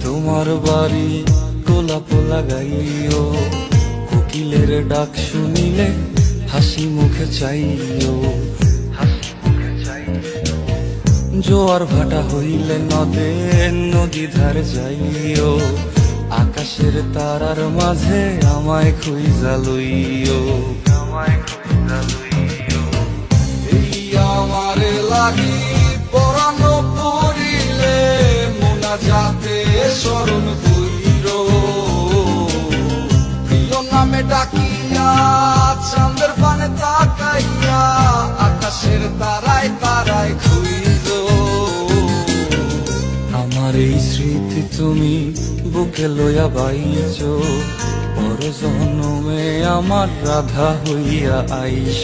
তোমার বাড়ি গোলাপ লাগাইও, কোকিলের ডাক শুনিলে হাসি মুখে চাইও। জোয়ার ভাটা হইলে নদে নদী ধারে যাইও, আকাশের তারার মাঝে আমায় খুঁজা লইও। এই আমারে লাগি পরানো পড়িলে মোনা যাতে স্মরণ কইর, প্রিয় নামে ডাকিয়া চাঁদের পানে তাকাইয়া আকাশের তারায় তারায় খুঁজ। আমার এই স্মৃতি তুমি বুকে লইয়া বাইছ, পর জন্মে আমার রাধা হইয়া আইস।